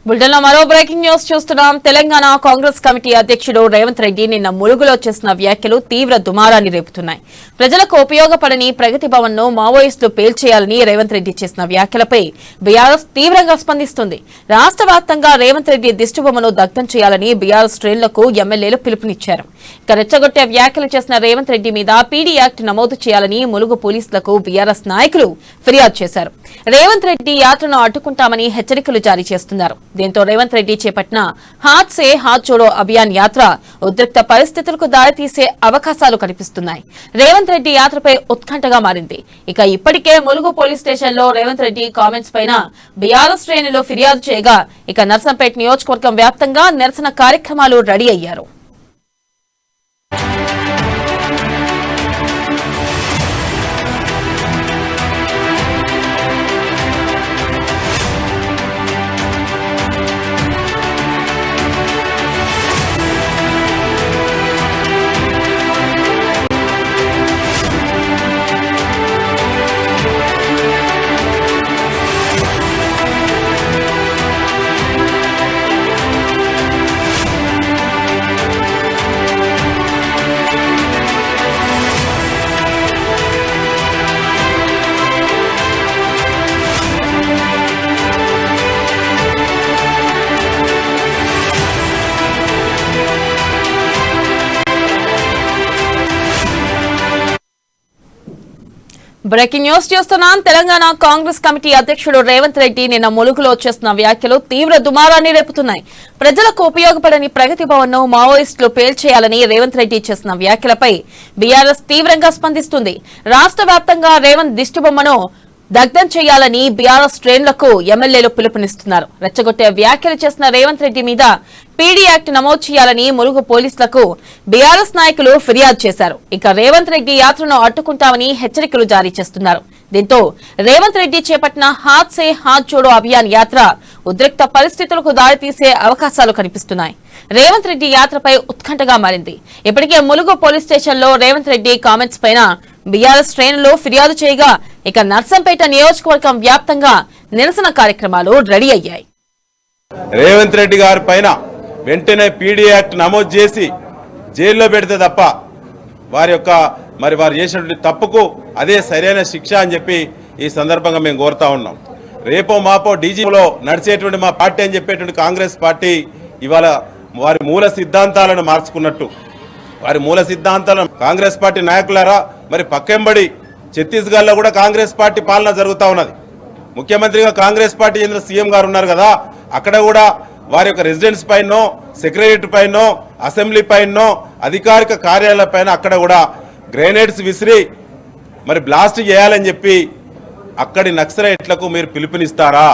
బులెటిన్లో మరో breaking news చూస్తున్నాం. తెలంగాణ కాంగ్రెస్ కమిటీ అధ్యక్షుడు రేవంత్ రెడ్డి నిన్న ములుగులో చేసిన వ్యాఖ్యలు తీవ్ర దుమారాన్ని రేపుతున్నాయి. ప్రజలకు ఉపయోగపడని ప్రగతి భవన్ ను మావోయిస్టులు పేల్చేయాలని రేవంత్ రెడ్డి చేసిన వ్యాఖ్యలపై బీఆర్ఎస్ తీవ్రంగా స్పందిస్తుంది. రాష్ట్ర వ్యాప్తంగా రేవంత్ రెడ్డి దిష్టిబొమ్మను దగ్ధం చేయాలని బీఆర్ఎస్ శ్రేణులకు ఎమ్మెల్యేలు పిలుపునిచ్చారు. ఇక రెచ్చగొట్టే వ్యాఖ్యలు చేసిన రేవంత్ రెడ్డి మీద పీడీ యాక్ట్ నమోదు చేయాలని ములుగు పోలీసులకు బీఆర్ఎస్ నాయకులు ఫిర్యాదు చేశారు. రేవంత్ రెడ్డి యాత్రను అడ్డుకుంటామని హెచ్చరికలు జారీ చేస్తున్నారు. దీంతో రేవంత్ రెడ్డి చేపట్టిన హాత్ సే హాత్ జోడో అభియాన్ యాత్ర ఉద్రిక్త పరిస్థితులకు దారితీసే అవకాశాలు కనిపిస్తున్నాయి. రేవంత్ రెడ్డి యాత్రపై ఉత్కంఠగా మారింది. ఇక ఇప్పటికే ములుగు పోలీస్ స్టేషన్ లో రేవంత్ రెడ్డి కామెంట్స్ పైన బీఆర్ఎస్ శ్రేణులు ఫిర్యాదు చేయగా ఇక నర్సంపేట నియోజకవర్గం వ్యాప్తంగా నిరసన కార్యక్రమాలు రెడీ అయ్యారు. బ్రేకింగ్ న్యూస్ చూస్తున్నాం. తెలంగాణ కాంగ్రెస్ కమిటీ అధ్యక్షుడు రేవంత్ రెడ్డి నిన్న ములుగులో చేస్తున్న వ్యాఖ్యలు తీవ్ర దుమారాన్ని రేపుతున్నాయి. ప్రజలకు ఉపయోగపడని ప్రగతి భవన్ ను మావోయిస్టులు పేల్చేయాలని రేవంత్ రెడ్డి చేసిన వ్యాఖ్యలపై బీఆర్ఎస్ తీవ్రంగా స్పందిస్తుంది. రాష్ట్ర వ్యాప్తంగా రేవంత్ దిష్టిబొమ్మను దగ్ధం చేయాలని బీఆర్ఎస్ శ్రేణులకు ఎమ్మెల్యేలు పిలుపునిస్తున్నారు. రెచ్చగొట్టే వ్యాఖ్యలు చేసిన రేవంత్ రెడ్డి మీద పీడీ యాక్ట్ నమోదు చేయాలని ములుగు పోలీసులకు బీఆర్ఎస్ నాయకులు ఫిర్యాదు చేశారు. ఇక రేవంత్ రెడ్డి యాత్రను అడ్డుకుంటామని హెచ్చరికలు జారీ చేస్తున్నారు. దీంతో రేవంత్ రెడ్డి చేపట్టిన హాత్ సే హాత్ జోడో అభియాన్ యాత్ర ఉద్రిక్త పరిస్థితులకు దారితీసే అవకాశాలు కనిపిస్తున్నాయి. రేవంత్ రెడ్డి యాత్రపై ఉత్కంఠగా మారింది. ఇప్పటికే ములుగు పోలీస్ స్టేషన్ లో రేవంత్ రెడ్డి కామెంట్స్ పైన బీఆర్ఎస్ శ్రేణులు ఫిర్యాదు చేయగా ఇక నర్సంపేట నియోజకవర్గం వ్యాప్తంగా నిరసన కార్యక్రమాలు రెడీ అయ్యాయి. రేవంత్ రెడ్డి గారి పైన వెంటనే పీడీ యాక్ట్ నమోదు చేసి జైల్లో పెడితే తప్ప వారు చేసినటువంటి తప్పుకు అదే సరైన శిక్ష అని చెప్పి ఈ సందర్భంగా మేము కోరుతా ఉన్నాం. రేపో మాపో డీజీలో నడిచేటువంటి మా పార్టీ అని చెప్పేటువంటి కాంగ్రెస్ పార్టీ ఇవాళ వారి మూల సిద్ధాంతాలను మార్చుకున్నట్టు వారి మూల సిద్ధాంతాలను కాంగ్రెస్ పార్టీ నాయకులారా మరి పక్కెంబడి ఛత్తీస్గఢ్లో కూడా కాంగ్రెస్ పార్టీ పాలన జరుగుతూ ఉన్నది. ముఖ్యమంత్రిగా కాంగ్రెస్ పార్టీ చెందిన సీఎం గారు ఉన్నారు కదా, అక్కడ కూడా వారి యొక్క రెసిడెన్స్ పైనో సెక్రటరీ పైనో అసెంబ్లీ పైనో అధికారిక కార్యాలయాల పైన అక్కడ కూడా గ్రెనేడ్స్ విసిరి మరి బ్లాస్ట్ చేయాలని చెప్పి అక్కడి నక్సలైట్లకు మీరు పిలుపునిస్తారా?